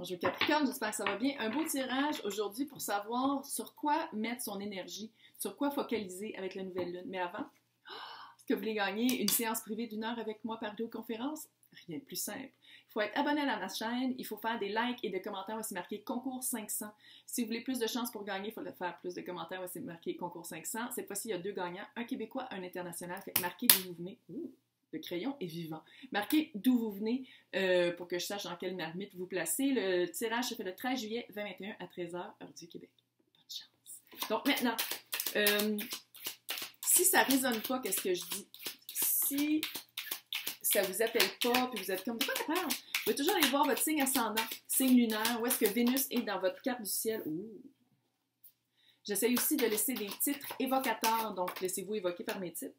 Bonjour Capricorne, j'espère que ça va bien. Un beau tirage aujourd'hui pour savoir sur quoi mettre son énergie, sur quoi focaliser avec la nouvelle lune. Mais avant, est-ce que vous voulez gagner une séance privée d'1 heure avec moi par vidéoconférence? Rien de plus simple. Il faut être abonné à ma chaîne, il faut faire des likes et des commentaires où c'est marqué concours 500. Si vous voulez plus de chances pour gagner, il faut faire plus de commentaires où c'est marqué concours 500. Cette fois-ci, il y a 2 gagnants, un Québécois, un international. Fait marquez d'où vous venez. Ouh, le crayon est vivant. Marquez d'où vous venez pour que je sache dans quelle marmite vous placez. Le tirage se fait le 13 juillet 2021 à 13h, heure du Québec. Bonne chance. Donc maintenant, si ça ne résonne pas, qu'est-ce que je dis? Si ça vous appelle pas, puis vous êtes comme, de quoi tu parles? Vous pouvez toujours aller voir votre signe ascendant, signe lunaire, où est-ce que Vénus est dans votre carte du ciel. Ouh. J'essaie aussi de laisser des titres évocateurs, donc laissez-vous évoquer par mes titres.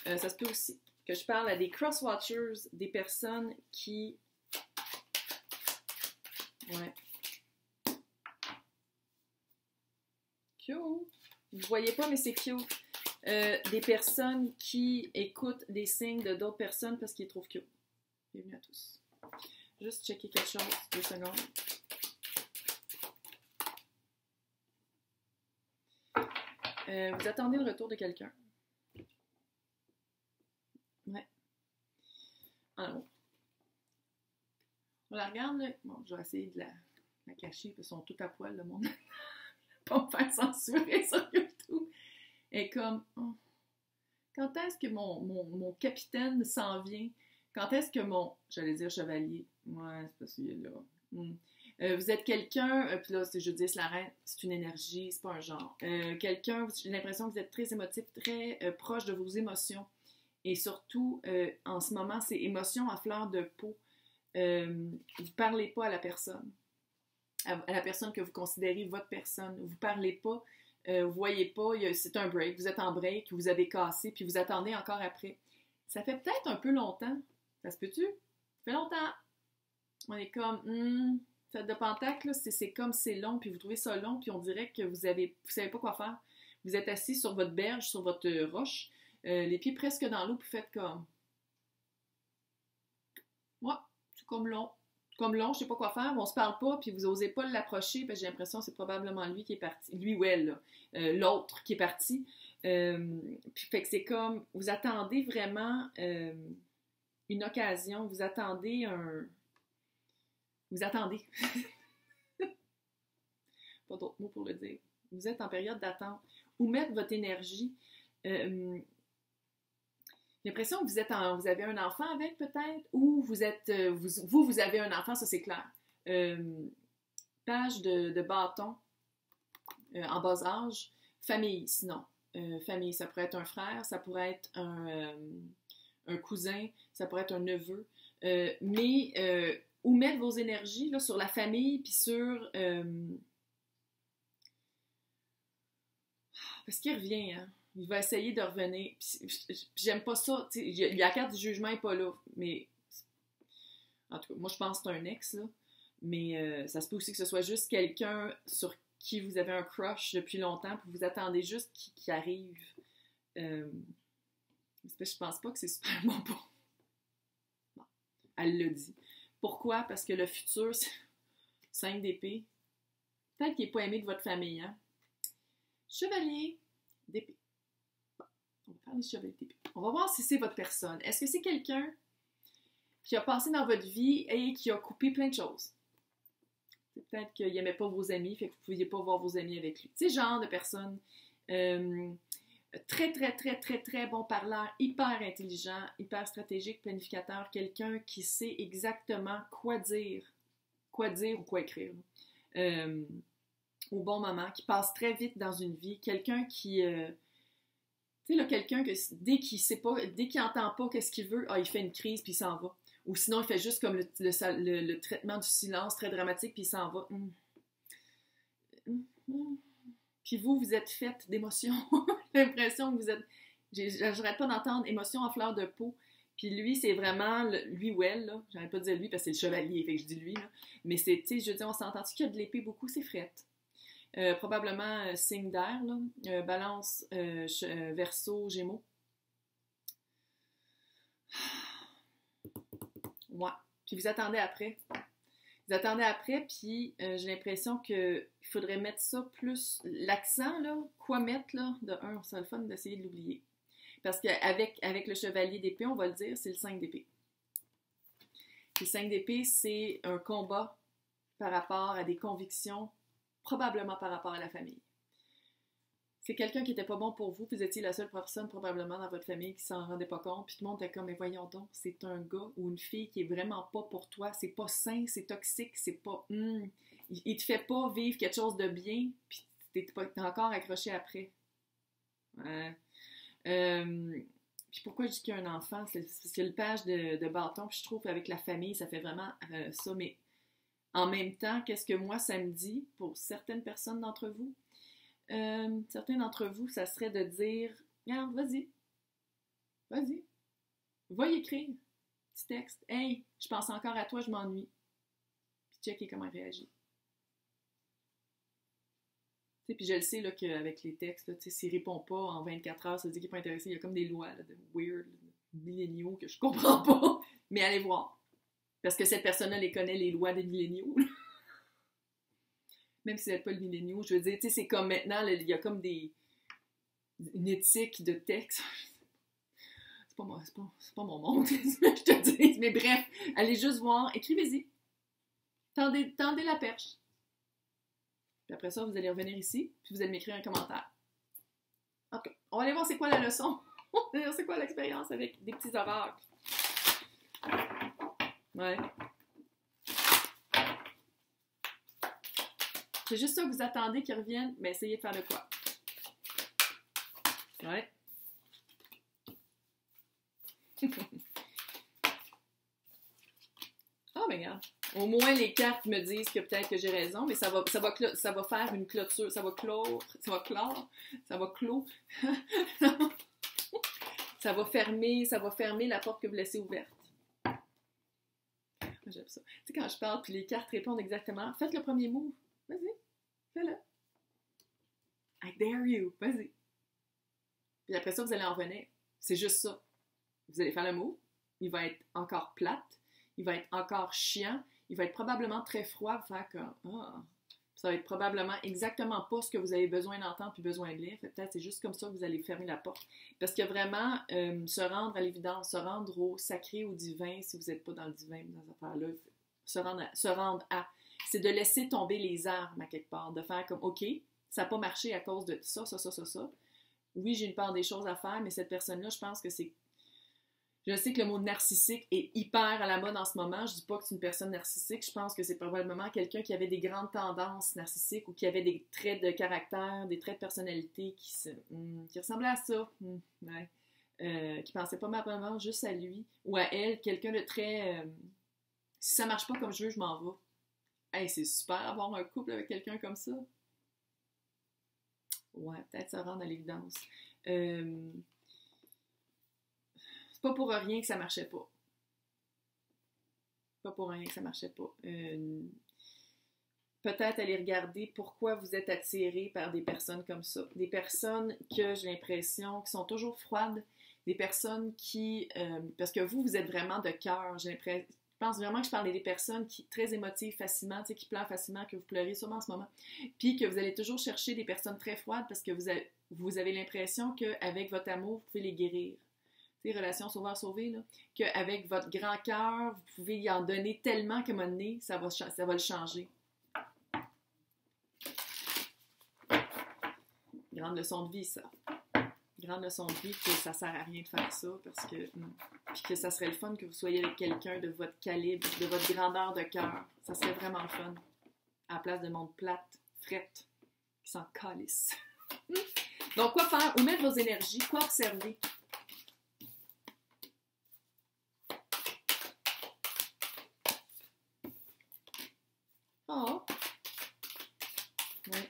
Ça se peut aussi que je parle à des cross-watchers, des personnes qui... Ouais. Cute. Vous voyez pas, mais c'est cute. Des personnes qui écoutent des signes de d'autres personnes parce qu'ils les trouvent cute. Bienvenue à tous. Juste checker quelque chose, 2 secondes. Vous attendez le retour de quelqu'un. Ouais. Alors, on la regarde, là. Bon, je vais essayer de la cacher, parce qu'ils sont tout à poil, le monde. Pas me faire censurer sur YouTube. Et comme, oh, quand est-ce que mon capitaine s'en vient? Quand est-ce que j'allais dire chevalier. Ouais, c'est pas celui-là. Vous êtes quelqu'un, puis là, c'est Judith la reine, c'est une énergie, c'est pas un genre. Quelqu'un, j'ai l'impression que vous êtes très émotif, très proche de vos émotions. Et surtout, en ce moment, c'est émotions à fleur de peau. Vous parlez pas à la personne. À la personne que vous considérez votre personne. Vous parlez pas, vous voyez pas, c'est un break. Vous êtes en break, vous avez cassé, puis vous attendez encore après. Ça fait peut-être un peu longtemps. Ça se peut-tu? Ça fait longtemps. On est comme... Fête de Pentacle, c'est comme c'est long, puis vous trouvez ça long, puis on dirait que vous savez pas quoi faire. Vous êtes assis sur votre berge, sur votre roche, les pieds presque dans l'eau, puis faites comme... Ouais, c'est comme long. Comme long, je sais pas quoi faire, on se parle pas, puis vous osez pas l'approcher, parce que j'ai l'impression que c'est probablement lui qui est parti. Lui ou elle, là. L'autre qui est parti. Puis fait que c'est comme... Vous attendez vraiment une occasion, vous attendez un... Vous attendez. Pas d'autres mots pour le dire. Vous êtes en période d'attente. Où mettre votre énergie? J'ai l'impression que vous avez un enfant avec, peut-être, ou vous êtes... vous avez un enfant, ça c'est clair. Page de bâton en bas âge. Famille, sinon. Famille, ça pourrait être un frère, ça pourrait être un cousin, ça pourrait être un neveu. Où mettre vos énergies là, sur la famille, puis sur... Parce qu'il revient, hein. Il va essayer de revenir. Puis j'aime pas ça. La carte du jugement n'est pas là. Mais, en tout cas, moi, je pense que c'est un ex, là. Mais ça se peut aussi que ce soit juste quelqu'un sur qui vous avez un crush depuis longtemps, puis vous attendez juste qu'il arrive. Je pense pas que c'est super bon pour... Bon, elle l'a dit. Pourquoi? Parce que le futur, c'est 5 d'épée. Peut-être qu'il n'est pas aimé de votre famille, hein? Chevalier d'épée. Bon, on va faire les chevaliers d'épée. On va voir si c'est votre personne. Est-ce que c'est quelqu'un qui a passé dans votre vie et qui a coupé plein de choses? Peut-être qu'il n'aimait pas vos amis, fait que vous ne pouviez pas voir vos amis avec lui. C'est genre de personne très, très, très, très, très bon parleur, hyper intelligent, hyper stratégique, planificateur, quelqu'un qui sait exactement quoi dire ou quoi écrire au bon moment, qui passe très vite dans une vie, quelqu'un qui... tu sais, là, quelqu'un que dès qu'il n'entend pas qu'est-ce qu'il veut, il fait une crise puis il s'en va. Ou sinon, il fait juste comme le traitement du silence très dramatique puis il s'en va. Puis vous êtes faite d'émotions. J'ai l'impression que vous êtes... J'arrête pas d'entendre émotions à fleur de peau. Puis lui, c'est vraiment... lui ou elle, là. J'arrête pas de dire lui parce que c'est le chevalier, fait que je dis lui, là. Mais c'est, tu sais, je veux dire, on s'entend-tu qu'il y a de l'épée beaucoup? C'est frette. Probablement signe d'air, là. Balance, Verseau, Gémeaux. Ouais. Puis vous attendez après. Vous attendez après, puis j'ai l'impression qu'il faudrait mettre ça plus... L'accent, là, quoi mettre, là, de un, c'est le fun d'essayer de l'oublier. Parce qu'avec le chevalier d'épée, on va le dire, c'est le 5 d'épée. Le 5 d'épée, c'est un combat par rapport à des convictions, probablement par rapport à la famille. C'est quelqu'un qui n'était pas bon pour vous, vous étiez la seule personne probablement dans votre famille qui s'en rendait pas compte, puis tout le monde était comme, mais voyons donc, c'est un gars ou une fille qui est vraiment pas pour toi, c'est pas sain, c'est toxique, c'est pas... il te fait pas vivre quelque chose de bien, puis t'es encore accroché après. Puis pourquoi je dis qu'il y a un enfant, c'est le page de bâton, puis je trouve qu'avec la famille, ça fait vraiment ça, mais en même temps, qu'est-ce que moi, ça me dit pour certaines personnes d'entre vous? Certains d'entre vous, ça serait de dire, regarde, vas-y, va y écrire, petit texte, hey, je pense encore à toi, je m'ennuie, puis checker comment il réagit. Puis je le sais là, qu'avec les textes, s'il répond pas en 24 heures, ça veut dire qu'il n'est pas intéressé, il y a comme des lois là, de weird, de milléniaux que je comprends pas, mais allez voir, parce que cette personne-là les connaît, les lois des milléniaux. Même si vous n'êtes pas le milléniaux, je veux dire, c'est comme maintenant, là, il y a comme une éthique de texte. C'est pas mon monde, je te dis. Mais bref, allez juste voir, écrivez-y. Tendez la perche. Puis après ça, vous allez revenir ici, puis vous allez m'écrire un commentaire. Ok, on va aller voir c'est quoi la leçon. On va voir c'est quoi l'expérience avec des petits oracles. Ouais. C'est juste ça que vous attendez qu'ils reviennent, mais essayez de faire de quoi. Ouais. Oh, mais regarde. Au moins, les cartes me disent que peut-être que j'ai raison, mais ça va faire une clôture. Ça va clore. Ça va fermer la porte que vous laissez ouverte. J'aime ça. Tu sais, quand je parle, puis les cartes répondent exactement. Faites le premier move. Vas-y, fais-le. I dare you. Vas-y. Puis après ça, vous allez en revenir. C'est juste ça. Vous allez faire le move. Il va être encore plate. Il va être encore chiant. Il va être probablement très froid. Vous faire comme, ça va être probablement exactement pas ce que vous avez besoin d'entendre puis besoin de lire. Peut-être c'est juste comme ça que vous allez fermer la porte. Parce que vraiment, se rendre à l'évidence, se rendre au sacré, au divin, si vous n'êtes pas dans le divin, dans cette affaire-là, se rendre à, c'est de laisser tomber les armes à quelque part, de faire comme, OK, ça n'a pas marché à cause de ça. Oui, j'ai une part des choses à faire, mais cette personne-là, je pense que c'est... Je sais que le mot narcissique est hyper à la mode en ce moment. Je dis pas que c'est une personne narcissique. Je pense que c'est probablement quelqu'un qui avait des grandes tendances narcissiques ou qui avait des traits de caractère, des traits de personnalité qui ressemblaient à ça. Qui pensait pas probablement juste à lui ou à elle. Quelqu'un de très... si ça marche pas comme je veux, je m'en vais. Hey, c'est super avoir un couple avec quelqu'un comme ça. Ouais, peut-être ça rendre à l'évidence. C'est pas pour rien que ça marchait pas. Peut-être aller regarder pourquoi vous êtes attiré par des personnes comme ça. Des personnes que j'ai l'impression qui sont toujours froides. Des personnes qui... parce que vous êtes vraiment de cœur. Je pense vraiment que je parlais des personnes qui très émotives facilement, tu sais, qui pleurent facilement, que vous pleurez sûrement en ce moment. Puis que vous allez toujours chercher des personnes très froides parce que vous avez l'impression qu'avec votre amour, vous pouvez les guérir. Tu sais, relation sauveur-sauvé, là, qu'avec votre grand cœur, vous pouvez y en donner tellement qu'à un moment donné, ça va le changer. Grande leçon de vie, ça. Grande leçon de vie que ça sert à rien de faire ça, parce que... puis que ça serait le fun que vous soyez avec quelqu'un de votre calibre, de votre grandeur de cœur. Ça serait vraiment le fun. À la place de monde plate, frette, qui s'en calisse. Donc, quoi faire? Où mettre vos énergies? Quoi observer? Oh! Ouais.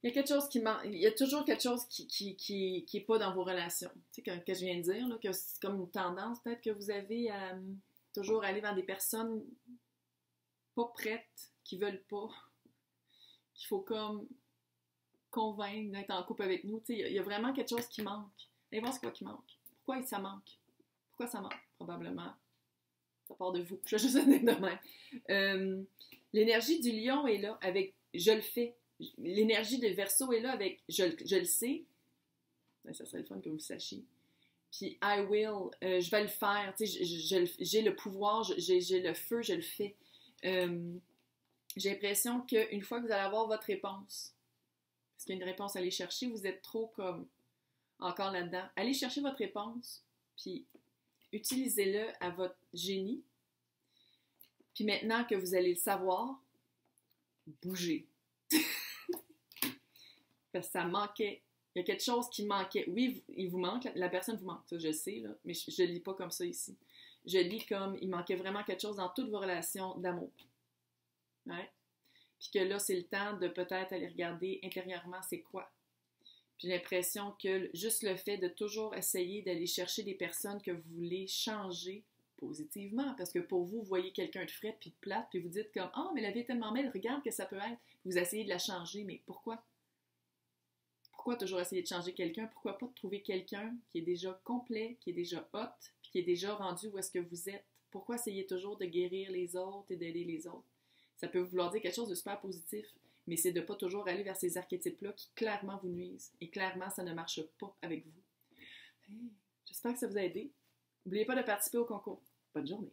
Il y a quelque chose qui manque. Il y a toujours quelque chose qui est pas dans vos relations. Tu sais, que je viens de dire, là, que c'est comme une tendance peut-être que vous avez à toujours aller vers des personnes pas prêtes, qui veulent pas, qu'il faut comme convaincre d'être en couple avec nous. Tu sais, il y a vraiment quelque chose qui manque. Allez voir c'est quoi qui manque. Pourquoi ça manque? Pourquoi ça manque? Probablement, ça part de vous. Je vais juste dire de même. L'énergie du lion est là avec « je le fais ». L'énergie de Verseau est là avec « je le sais ». Ça serait le fun que vous le sachiez. Puis « I will je vais le faire. Tu sais, j'ai le pouvoir, j'ai le feu, je le fais. J'ai l'impression qu'une fois que vous allez avoir votre réponse, parce qu'il y a une réponse à aller chercher, vous êtes trop comme encore là-dedans. Allez chercher votre réponse, puis utilisez-le à votre génie. Puis maintenant que vous allez le savoir, bougez. Parce que ça manquait. Il y a quelque chose qui manquait. Oui, il vous manque, la personne vous manque, ça je sais, là, mais je ne lis pas comme ça ici. Je lis comme il manquait vraiment quelque chose dans toutes vos relations d'amour. Ouais. Puis que là, c'est le temps de peut-être aller regarder intérieurement c'est quoi. Puis j'ai l'impression que juste le fait de toujours essayer d'aller chercher des personnes que vous voulez changer positivement, parce que pour vous, vous voyez quelqu'un de frais puis de plate, puis vous dites comme « Ah, mais la vie est tellement belle, regarde que ça peut être. » Vous essayez de la changer, mais pourquoi? Pourquoi toujours essayer de changer quelqu'un? Pourquoi pas trouver quelqu'un qui est déjà complet, qui est déjà hot, puis qui est déjà rendu où est-ce que vous êtes? Pourquoi essayer toujours de guérir les autres et d'aider les autres? Ça peut vouloir dire quelque chose de super positif, mais c'est de ne pas toujours aller vers ces archétypes-là qui clairement vous nuisent. Et clairement, ça ne marche pas avec vous. Hey, j'espère que ça vous a aidé. N'oubliez pas de participer au concours. Bonne journée!